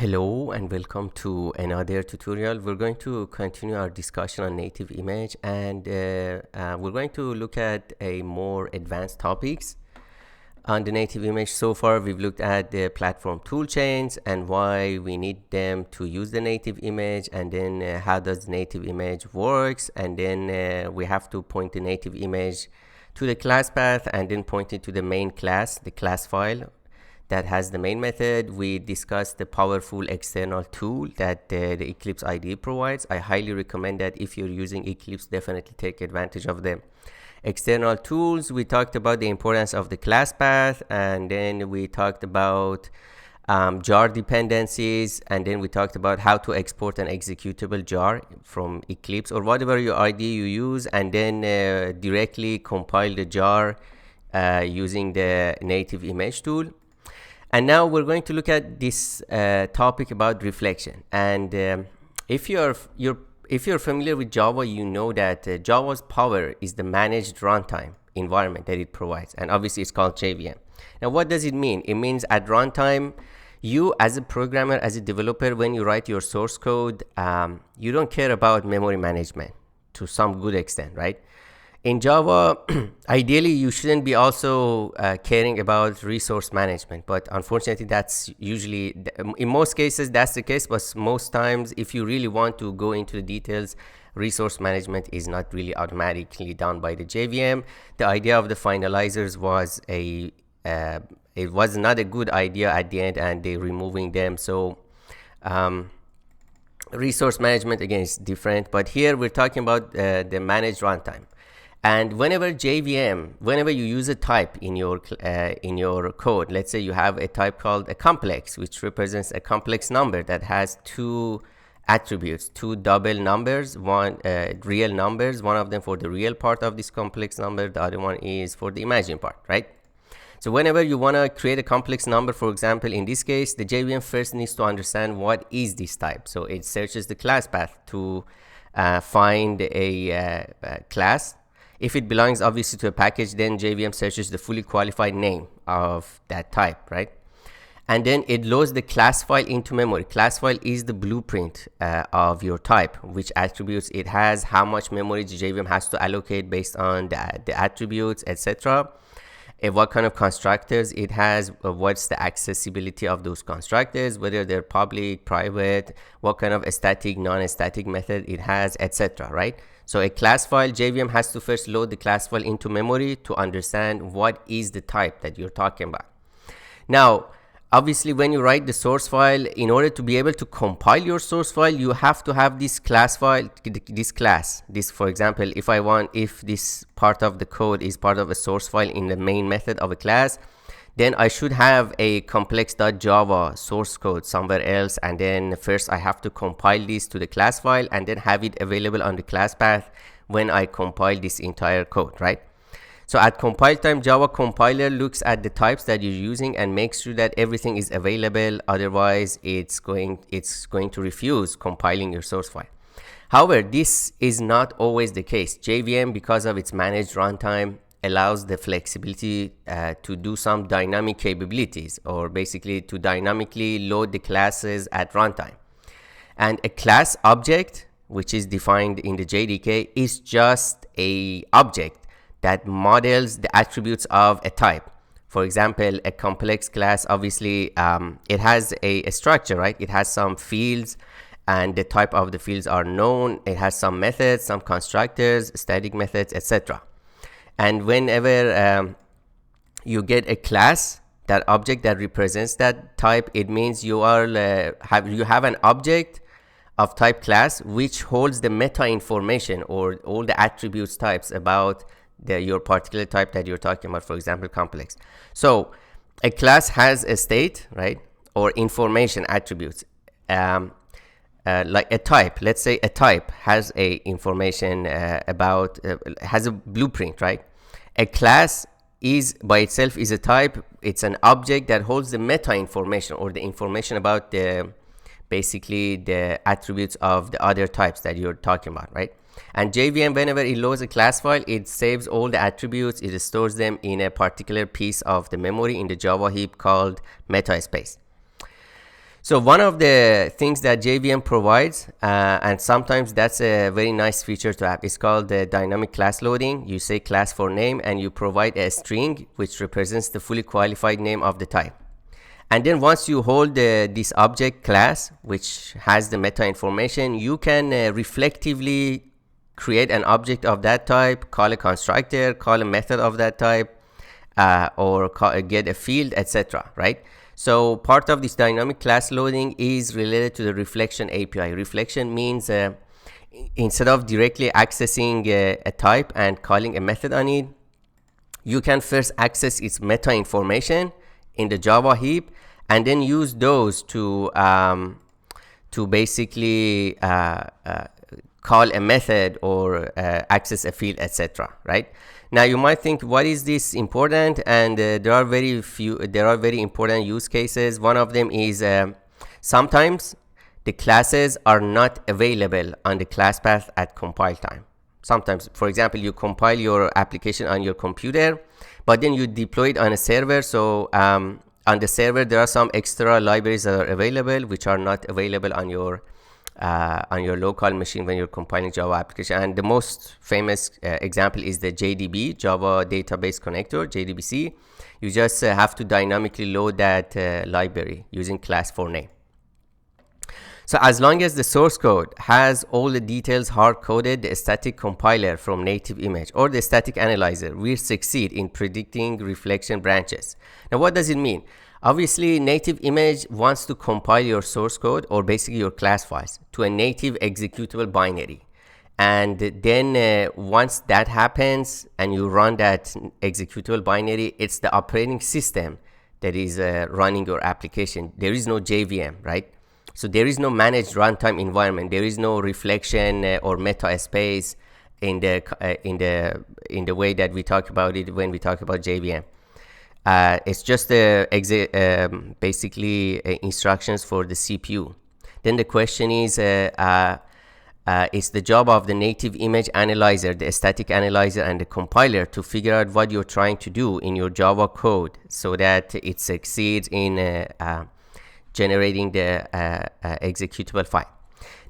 Hello and welcome to another tutorial. We're going to continue our discussion on native image, and we're going to look at a more advanced topics on the native image. So far we've looked at the platform toolchains and why we need them to use the native image, and then how does native image works, and then we have to point the native image to the class path and then point it to the main class, the class file that has the main method. We discussed the powerful external tool that the Eclipse IDE provides. I highly recommend that if you're using Eclipse, definitely take advantage of the external tools. We talked about the importance of the class path, and then we talked about jar dependencies, and then we talked about how to export an executable jar from Eclipse or whatever your IDE you use, and then directly compile the jar using the native image tool. And now we're going to look at this topic about reflection. And if you're familiar with Java, you know that Java's power is the managed runtime environment that it provides, and obviously it's called JVM. Now, what does it mean? It means at runtime, you as a programmer, as a developer, when you write your source code, you don't care about memory management to some good extent, right? In Java, ideally, you shouldn't be also caring about resource management, but unfortunately, that's usually, in most cases, that's the case, but most times, if you really want to go into the details, resource management is not really automatically done by the JVM. The idea of the finalizers was it was not a good idea at the end, and they're removing them. So resource management, again, is different, but here we're talking about the managed runtime. And whenever you use a type in your code, let's say you have a type called a complex, which represents a complex number that has two attributes, two double numbers, one real numbers, one of them for the real part of this complex number, the other one is for the imagined part, right? So whenever you want to create a complex number, for example, in this case, the JVM first needs to understand what is this type. So it searches the class path to find a class. If it belongs obviously to a package, then JVM searches the fully qualified name of that type, right? And then it loads the class file into memory. Class file is the blueprint of your type, which attributes it has, how much memory the JVM has to allocate based on the attributes, etc. What kind of constructors it has, what's the accessibility of those constructors, whether they're public, private, what kind of static, non-static method it has, etc. Right? So a class file, JVM has to first load the class file into memory to understand what is the type that you're talking about. Now, obviously, when you write the source file, in order to be able to compile your source file, you have to have this class file, this class. This, for example, if this part of the code is part of a source file in the main method of a class, then I should have a complex.java source code somewhere else, and then first I have to compile this to the class file and then have it available on the class path when I compile this entire code, right? So at compile time, Java compiler looks at the types that you're using and makes sure that everything is available. Otherwise, it's going to refuse compiling your source file. However, this is not always the case. JVM, because of its managed runtime, allows the flexibility to do some dynamic capabilities, or basically to dynamically load the classes at runtime. And a class object, which is defined in the JDK, is just a object that models the attributes of a type. For example, a complex class, obviously, it has a structure, right? It has some fields, and the type of the fields are known. It has some methods, some constructors, static methods, etc. And whenever you get a class, that object that represents that type, it means you have an object of type class which holds the meta information, or all the attributes types about your particular type that you're talking about, for example, complex. So a class has a state, right, or information attributes. Like a type, let's say a type has a information has a blueprint, right? A class is by itself is a type. It's an object that holds the meta information, or the information about basically the attributes of the other types that you're talking about, right? And JVM, whenever it loads a class file, it saves all the attributes, it stores them in a particular piece of the memory in the Java heap called meta space. So one of the things that JVM provides, and sometimes that's a very nice feature to have, is called the dynamic class loading. You say class for name and you provide a string which represents the fully qualified name of the type. And then once you hold this object class, which has the meta information, you can reflectively create an object of that type, call a constructor, call a method of that type, or get a field, etc. Right? So part of this dynamic class loading is related to the reflection API. Reflection means instead of directly accessing a type and calling a method on it, you can first access its meta information in the Java heap and then use those to basically call a method or access a field, etc. Right? Now you might think, what is this important? And there are very important use cases. One of them is sometimes the classes are not available on the class path at compile time. Sometimes, for example, you compile your application on your computer, but then you deploy it on a server. So on the server, there are some extra libraries that are available, which are not available on your local machine when you're compiling Java application. And the most famous example is the JDB, Java Database Connector, JDBC. You just have to dynamically load that library using class for name. So as long as the source code has all the details hard-coded, the static compiler from native image or the static analyzer will succeed in predicting reflection branches. Now, what does it mean? Obviously, native image wants to compile your source code or basically your class files to a native executable binary. And then once that happens and you run that executable binary, it's the operating system that is running your application. There is no JVM, right? So there is no managed runtime environment. There is no reflection or meta space in the way that we talk about it when we talk about JVM. It's just basically instructions for the CPU. Then the question is it's the job of the native image analyzer, the static analyzer, and the compiler to figure out what you're trying to do in your Java code so that it succeeds in generating the executable file.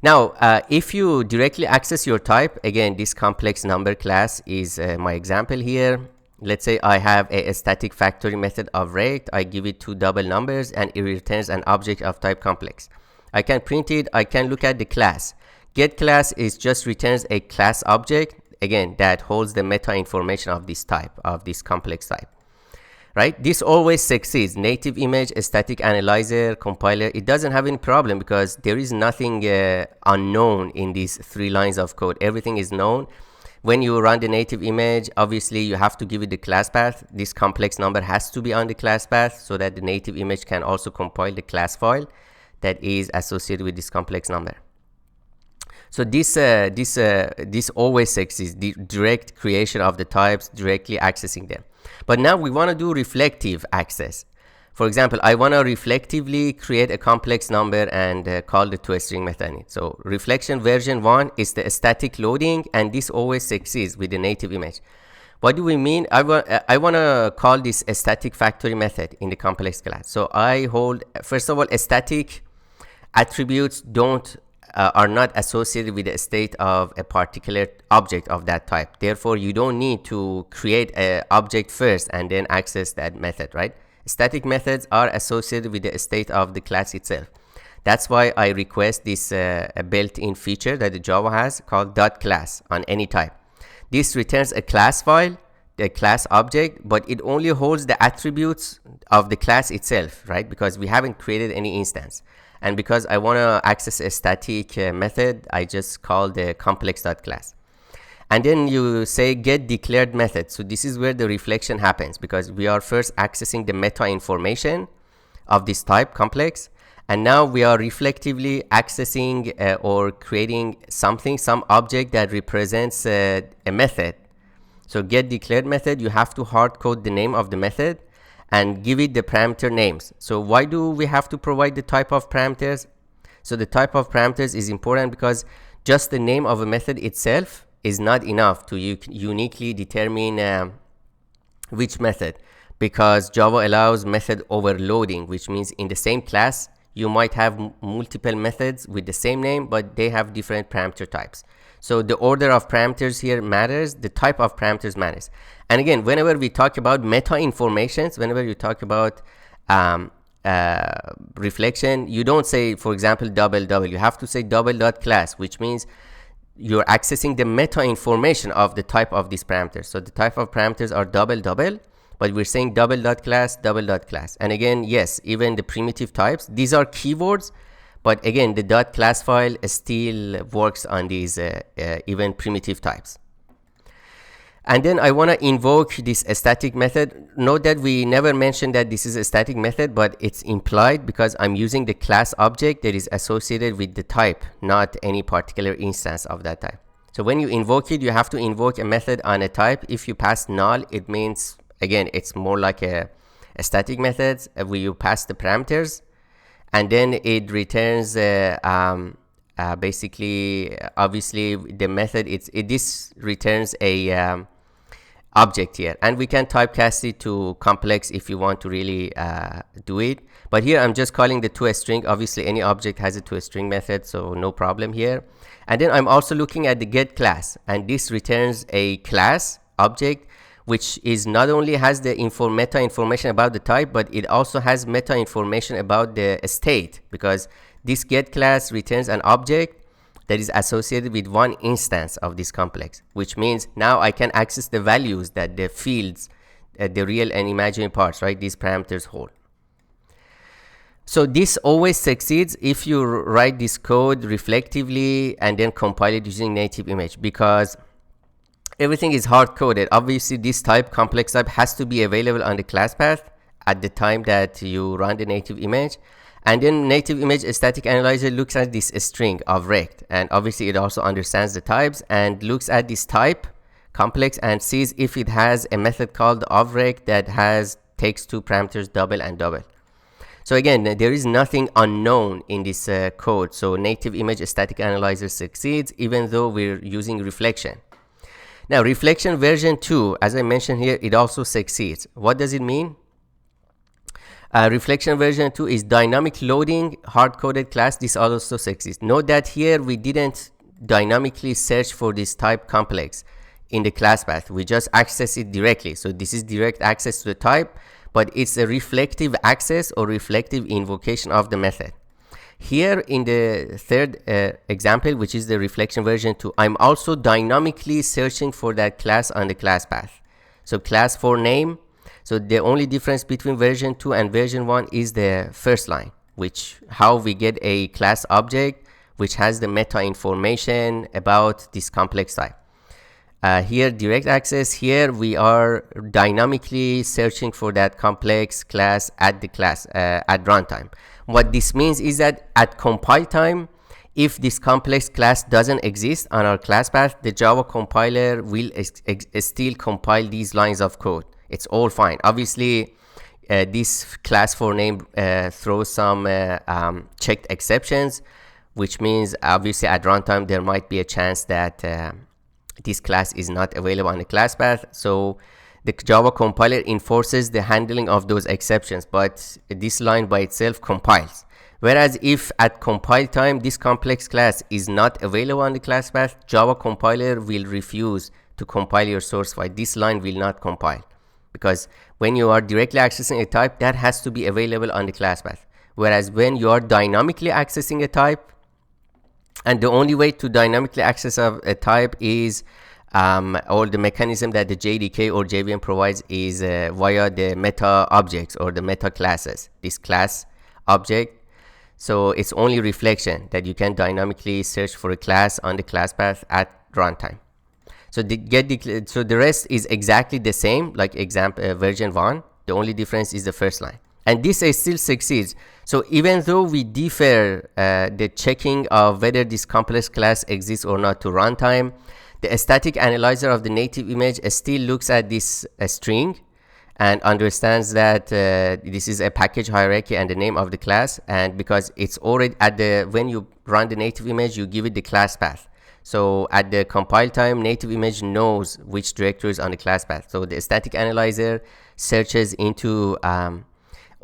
Now, if you directly access your type, again, this complex number class is my example here. Let's say I have a static factory method of rect. I give it 2 double numbers and it returns an object of type complex. I can print it. I can look at the class. Get class is just returns a class object, again, that holds the meta information of this type, of this complex type. Right? This always succeeds. Native image, static analyzer, compiler, it doesn't have any problem because there is nothing unknown in these 3 lines of code. Everything is known. When you run the native image, obviously you have to give it the class path. This complex number has to be on the class path so that the native image can also compile the class file that is associated with this complex number. So this always succeeds, the direct creation of the types, directly accessing them. But now we want to do reflective access. For example, I want to reflectively create a complex number and call the toString method in it. So reflection version 1 is the static loading, and this always succeeds with the native image. What do we mean? I want to call this a static factory method in the complex class. So I hold, first of all, static attributes are not associated with the state of a particular object of that type. Therefore, you don't need to create an object first and then access that method, right? Static methods are associated with the state of the class itself. That's why I request this built-in feature that the Java has called .class on any type. This returns a class file, the class object, but it only holds the attributes of the class itself, right? Because we haven't created any instance. And because I want to access a static method, I just call the complex.class. And then you say get declared method. So this is where the reflection happens because we are first accessing the meta information of this type complex. And now we are reflectively accessing or creating something, some object that represents a method. So get declared method, you have to hard code the name of the method and give it the parameter names. So why do we have to provide the type of parameters? So the type of parameters is important because just the name of a method itself is not enough to uniquely determine which method, because Java allows method overloading, which means in the same class you might have multiple methods with the same name, but they have different parameter types. So the order of parameters here matters, the type of parameters matters. And again, whenever we talk about meta informations, whenever you talk about reflection, you don't say, for example, double. You have to say double.class, which means you're accessing the meta information of the type of these parameters. So the type of parameters are double, but we're saying double.class. And again, yes, even the primitive types, these are keywords, but again, the .class file still works on these even primitive types. And then I want to invoke this static method. Note that we never mentioned that this is a static method, but it's implied because I'm using the class object that is associated with the type, not any particular instance of that type. So when you invoke it, you have to invoke a method on a type. If you pass null, it means, again, it's more like a static method where you pass the parameters, and then it returns basically, obviously, the method, this returns a object here, and we can typecast it to complex if you want to really do it. But here I'm just calling the toString. Obviously any object has a toString method, so no problem here. And then I'm also looking at the get class, and this returns a class object which is not only has the meta information about the type, but it also has meta information about the state, because this get class returns an object that is associated with one instance of this complex, which means now I can access the values that the fields, the real and imaginary parts, right, these parameters hold. So this always succeeds if you write this code reflectively and then compile it using native image, because everything is hard-coded. Obviously, this type, complex type, has to be available on the class path at the time that you run the native image. And then native image static analyzer looks at this string of rect, and obviously it also understands the types and looks at this type complex and sees if it has a method called ofrect that takes two parameters, double and double. So again, there is nothing unknown in this code. So native image static analyzer succeeds even though we're using reflection. Now reflection version 2, as I mentioned here, it also succeeds. What does it mean? Reflection version 2 is dynamic loading hard-coded class. This also succeeds. Note that here we didn't dynamically search for this type complex in the class path. We just access it directly. So this is direct access to the type, but it's a reflective access or reflective invocation of the method. Here in the third example, which is the reflection version 2, I'm also dynamically searching for that class on the class path. So class for name. So the only difference between version 2 and version 1 is the first line, which how we get a class object which has the meta information about this complex type. Here direct access, here we are dynamically searching for that complex class at the class at runtime. What this means is that at compile time, if this complex class doesn't exist on our class path, the Java compiler will still compile these lines of code. It's all fine. Obviously, this class for name throws some checked exceptions, which means obviously at runtime there might be a chance that this class is not available on the class path. So the Java compiler enforces the handling of those exceptions, but this line by itself compiles. Whereas if at compile time this complex class is not available on the class path, Java compiler will refuse to compile your source file. This line will not compile, because when you are directly accessing a type, that has to be available on the class path. Whereas when you are dynamically accessing a type, and the only way to dynamically access a type is or the mechanism that the JDK or JVM provides is via the meta objects or the meta classes, this class object. So it's only reflection that you can dynamically search for a class on the class path at runtime. So the rest is exactly the same like version 1. The only difference is the first line, and this still succeeds. So even though we defer the checking of whether this complex class exists or not to runtime, the static analyzer of the native image still looks at this string and understands that this is a package hierarchy and the name of the class, and because it's already at when you run the native image, you give it the class path. So at the compile time, native image knows which directory is on the class path. So the static analyzer searches into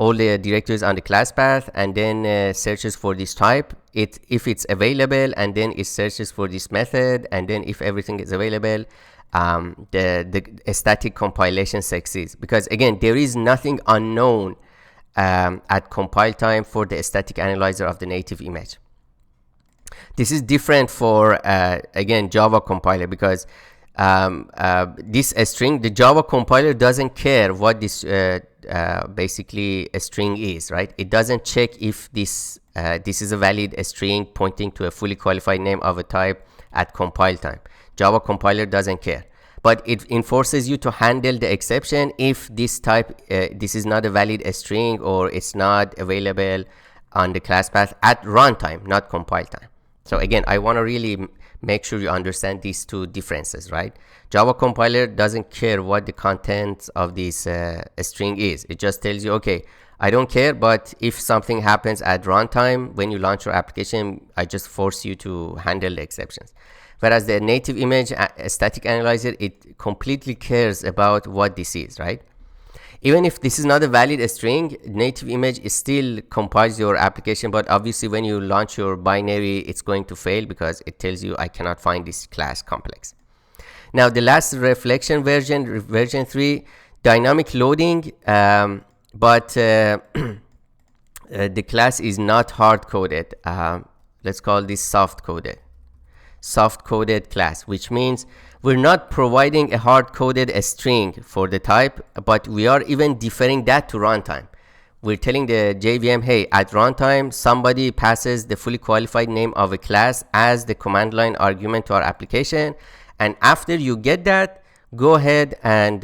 all the directories on the class path, and then searches for this type, if it's available, and then it searches for this method, and then if everything is available, the static compilation succeeds. Because again, there is nothing unknown at compile time for the static analyzer of the native image. This is different for again, Java compiler, because this string, the Java compiler doesn't care what this basically a string is, right? It doesn't check if this is a valid string pointing to a fully qualified name of a type at compile time. Java compiler doesn't care, but it enforces you to handle the exception if this type, this is not a valid string, or it's not available on the class path at runtime, not compile time. So again, I want to really make sure you understand these two differences, right? Java compiler doesn't care what the content of this string is. It just tells you, okay, I don't care, but if something happens at runtime when you launch your application, I just force you to handle the exceptions. Whereas the native image static analyzer, it completely cares about what this is, right? Even if this is not a valid string, native image is still compiles your application, but obviously when you launch your binary, it's going to fail because it tells you I cannot find this class complex. Now the last reflection version, version 3, dynamic loading, but the class is not hard coded. Let's call this soft coded class, which means we're not providing a hard-coded string for the type, but we are even deferring that to runtime. We're telling the JVM, hey, at runtime, somebody passes the fully qualified name of a class as the command line argument to our application. And after you get that, go ahead and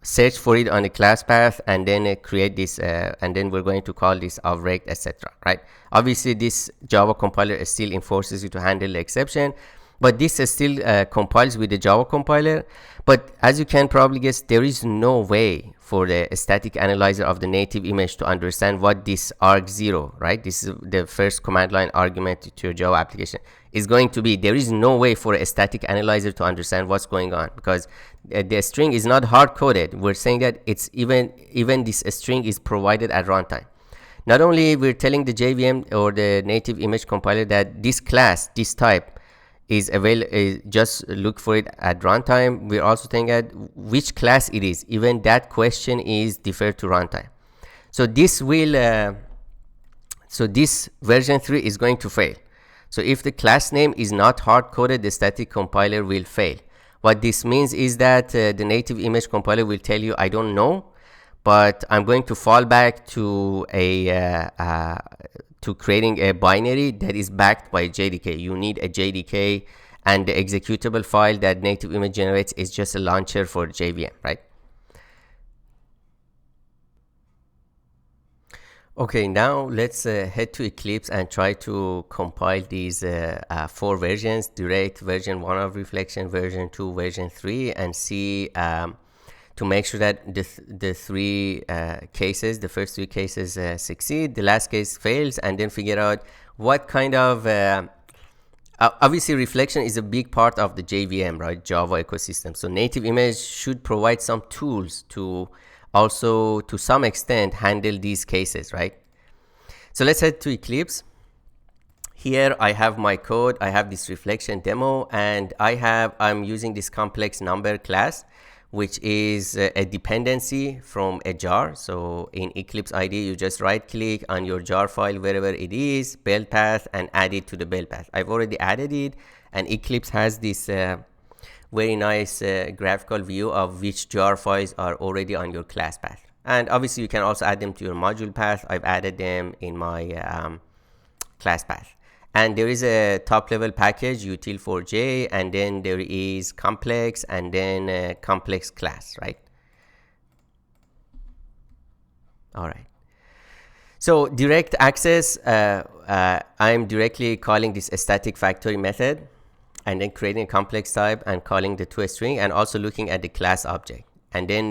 search for it on the class path, and then create this, and then we're going to call this object, etc. Right? Obviously, this Java compiler still enforces you to handle the exception, but this still compiles with the Java compiler. But as you can probably guess, there is no way for the static analyzer of the native image to understand what this arg0, right? This is the first command line argument to your Java application is going to be. There is no way for a static analyzer to understand what's going on, because the string is not hard coded. We're saying that it's even this string is provided at runtime. Not only we're telling the JVM or the native image compiler that this class, this type, is available, just look for it at runtime. We're also saying that which class it is. Even that question is deferred to runtime. So this will, so this version 3 is going to fail. So if the class name is not hard coded, the static compiler will fail. What this means is that the native image compiler will tell you, I don't know, but I'm going to fall back to a to creating a binary that is backed by JDK. You need a JDK, and the executable file that native image generates is just a launcher for JVM, right? Okay, now let's head to Eclipse and try to compile these 4 versions: direct, version 1 of reflection, version 2, version 3, and see to make sure that the 3 cases, the first 3 cases succeed, the last case fails, and then figure out what kind of obviously reflection is a big part of the JVM, right, Java ecosystem. So native image should provide some tools to also to some extent handle these cases, right? So let's head to Eclipse. Here I have my code, I have this reflection demo, and I'm using this complex number class, which is a dependency from a jar. So in Eclipse IDE, you just right click on your jar file wherever it is, build path, and add it to the build path. I've already added it, and Eclipse has this very nice graphical view of which jar files are already on your class path. And obviously you can also add them to your module path. I've added them in my class path. And there is a top level package util4j, and then there is complex, and then complex class, right? All right. So direct access, I'm directly calling this static factory method, and then creating a complex type and calling the toString, and also looking at the class object. And then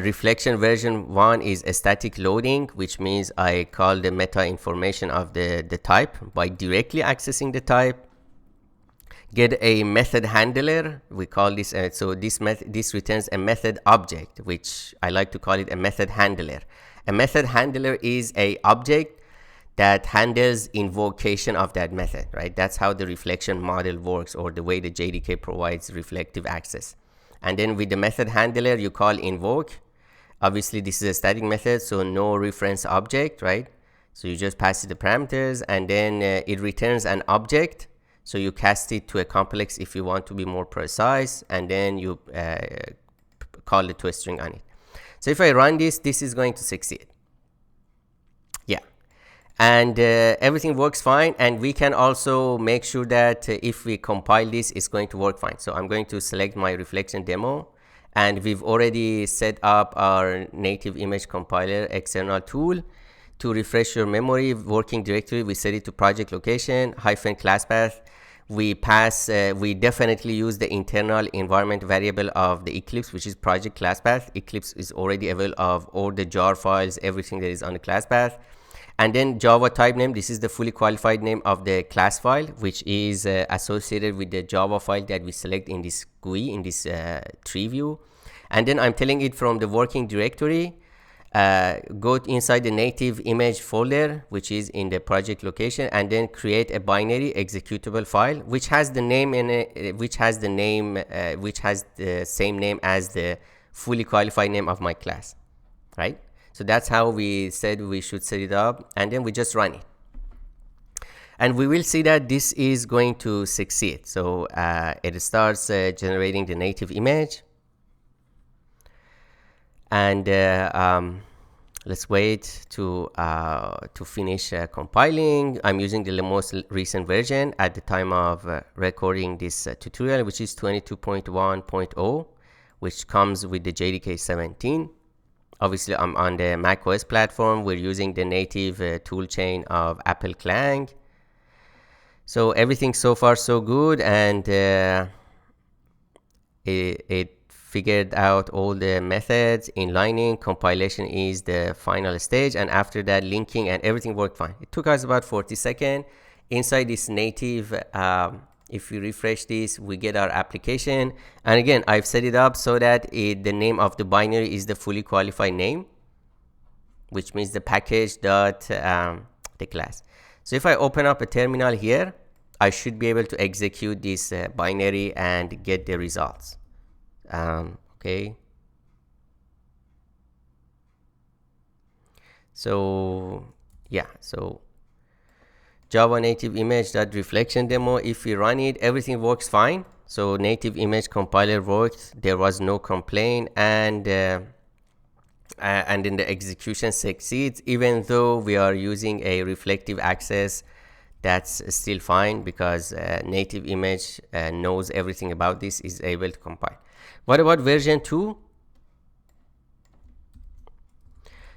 reflection version 1 is a static loading, which means I call the meta information of the type by directly accessing the type, get a method handler. We call this, so this returns a method object, which I like to call it a method handler. A method handler is a object that handles invocation of that method, right? That's how the reflection model works, or the way the JDK provides reflective access. And then with the method handler, you call invoke. Obviously, this is a static method, so no reference object, right? So you just pass it the parameters, and then it returns an object. So you cast it to a complex if you want to be more precise, and then you call the toString on it. So if I run this, this is going to succeed. Yeah. And everything works fine, and we can also make sure that if we compile this, it's going to work fine. So I'm going to select my reflection demo, and we've already set up our native image compiler external tool. To refresh your memory working directory, we set it to project location -class path. We definitely use the internal environment variable of the Eclipse, which is project class path. Eclipse is already available of all the jar files, everything that is on the class path. And then Java type name, this is the fully qualified name of the class file, which is associated with the Java file that we select in this GUI, in this tree view. And then I'm telling it from the working directory, go inside the native image folder, which is in the project location, and then create a binary executable file, which has the name in it, which has the same name as the fully qualified name of my class, right? So that's how we said we should set it up, and then we just run it. And we will see that this is going to succeed. So it starts generating the native image. And let's wait to finish compiling. I'm using the most recent version at the time of recording this tutorial, which is 22.1.0, which comes with the JDK 17. Obviously, I'm on the macOS platform. We're using the native toolchain of Apple Clang. So everything so far so good, and it figured out all the methods. Inlining, compilation is the final stage, and after that linking and everything worked fine. It took us about 40 seconds. Inside this native, if we refresh this, we get our application. And again, I've set it up so that the name of the binary is the fully qualified name, which means the package dot the class. So if I open up a terminal here, I should be able to execute this binary and get the results. Okay. So yeah, so Java native image that reflection demo, if we run it, everything works fine. So native image compiler worked, there was no complaint, and then the execution succeeds, even though we are using a reflective access. That's still fine, because native image knows everything about this, is able to compile. What about version 2?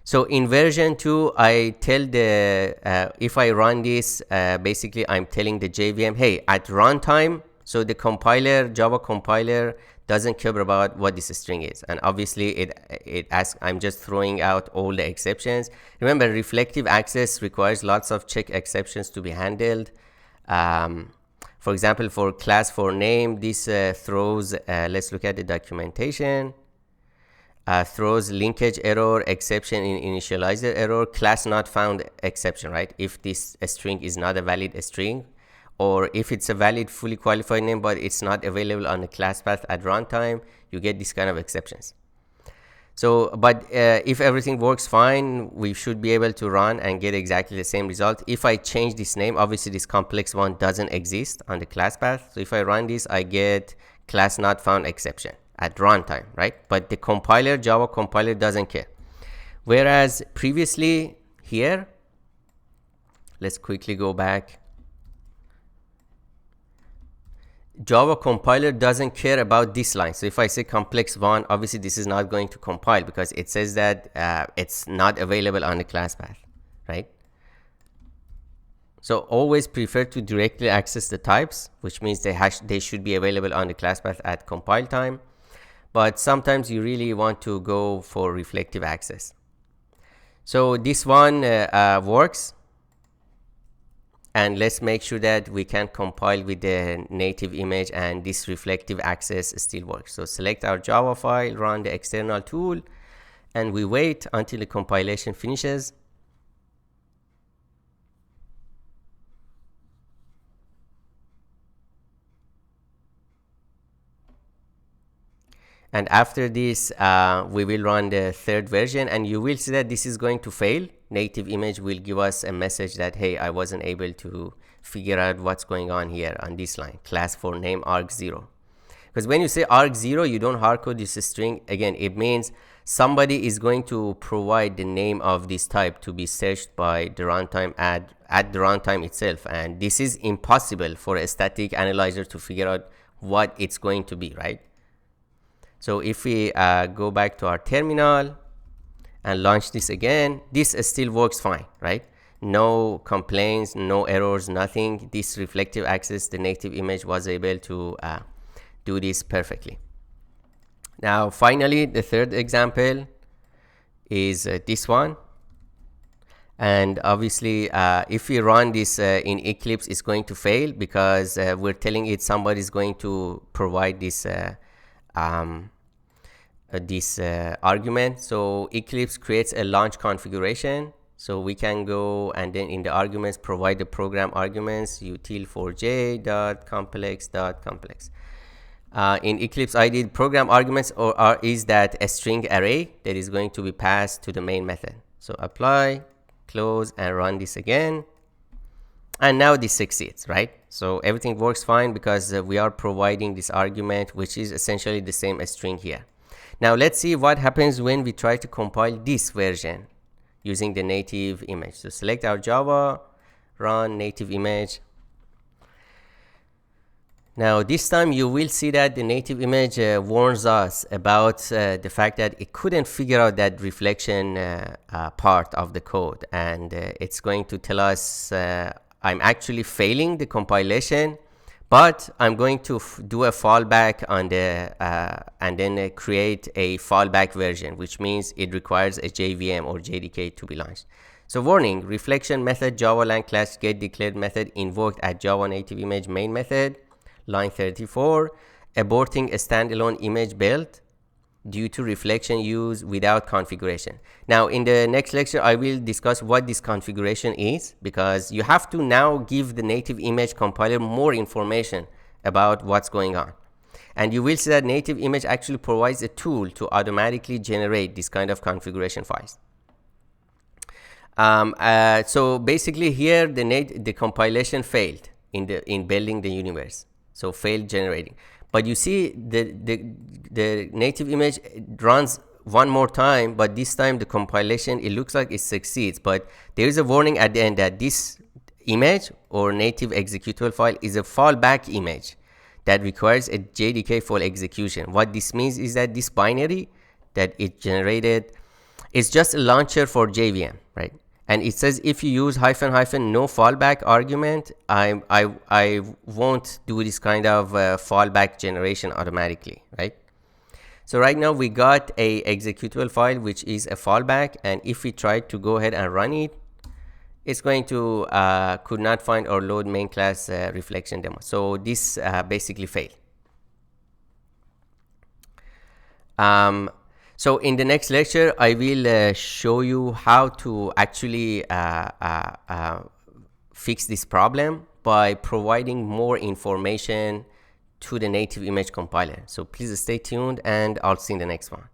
So in version 2, I tell the, if I run this, basically I'm telling the JVM, hey, at runtime, so the compiler, Java compiler, doesn't care about what this string is. And obviously it asks, I'm just throwing out all the exceptions. Remember, reflective access requires lots of check exceptions to be handled. For example, for class for name, this throws, let's look at the documentation. Throws linkage error, exception in initializer error, class not found exception, right? If this string is not a valid string, or if it's a valid fully qualified name but it's not available on the class path at runtime, you get this kind of exceptions. So, but if everything works fine, we should be able to run and get exactly the same result. If I change this name, obviously this complex one doesn't exist on the class path. So if I run this, I get class not found exception at runtime, right? But the compiler, Java compiler, doesn't care. Whereas previously here, let's quickly go back. Java compiler doesn't care about this line. So if I say complex one, obviously this is not going to compile, because it says that it's not available on the class path, right? So always prefer to directly access the types, which means they should be available on the class path at compile time. But sometimes you really want to go for reflective access. So this one works. and let's make sure that we can compile with the native image and this reflective access still works. So select our Java file, run the external tool, and we wait until the compilation finishes. And after this, we will run the third version, and you will see that this is going to fail. Native image will give us a message that, hey, I wasn't able to figure out what's going on here on this line, class for name arg0. Because when you say arg0, you don't hardcode this string. Again, it means somebody is going to provide the name of this type to be searched by the runtime at the runtime itself. And this is impossible for a static analyzer to figure out what it's going to be, right? So if we go back to our terminal and launch this again, this still works fine, right? No complaints, no errors, nothing. This reflective access, the native image was able to do this perfectly. Now, finally, the third example is this one. And obviously, if we run this in Eclipse, it's going to fail because we're telling it somebody is going to provide this argument. So Eclipse creates a launch configuration. So we can go and then in the arguments provide the program arguments util4j.complex.complex. In Eclipse, I did program arguments is that a string array that is going to be passed to the main method. So apply, close, and run this again. And now this succeeds, right? So everything works fine because we are providing this argument, which is essentially the same as string here. Now let's see what happens when we try to compile this version using the native image. So select our Java, run native image. Now this time you will see that the native image warns us about the fact that it couldn't figure out that reflection part of the code, and it's going to tell us I'm actually failing the compilation, but I'm going to do a fallback on the and then create a fallback version, which means it requires a JVM or JDK to be launched. So warning, reflection method Java lang class get declared method invoked at Java native image main method, line 34, aborting a standalone image build due to reflection use without configuration. Now in the next lecture I will discuss what this configuration is, because you have to now give the native image compiler more information about what's going on. And you will see that native image actually provides a tool to automatically generate this kind of configuration files. So basically here the compilation failed in building the universe, so failed generating. But you see the native image runs one more time, but this time the compilation, it looks like it succeeds, but there is a warning at the end that this image or native executable file is a fallback image that requires a JDK for execution. What this means is that this binary that it generated is just a launcher for JVM, right? And it says if you use -- no fallback argument, I won't do this kind of fallback generation automatically, right? So right now we got a executable file which is a fallback, and if we try to go ahead and run it, it's going to could not find or load main class reflection demo. So this basically failed. So in the next lecture, I will show you how to actually fix this problem by providing more information to the native image compiler. So please stay tuned, and I'll see you in the next one.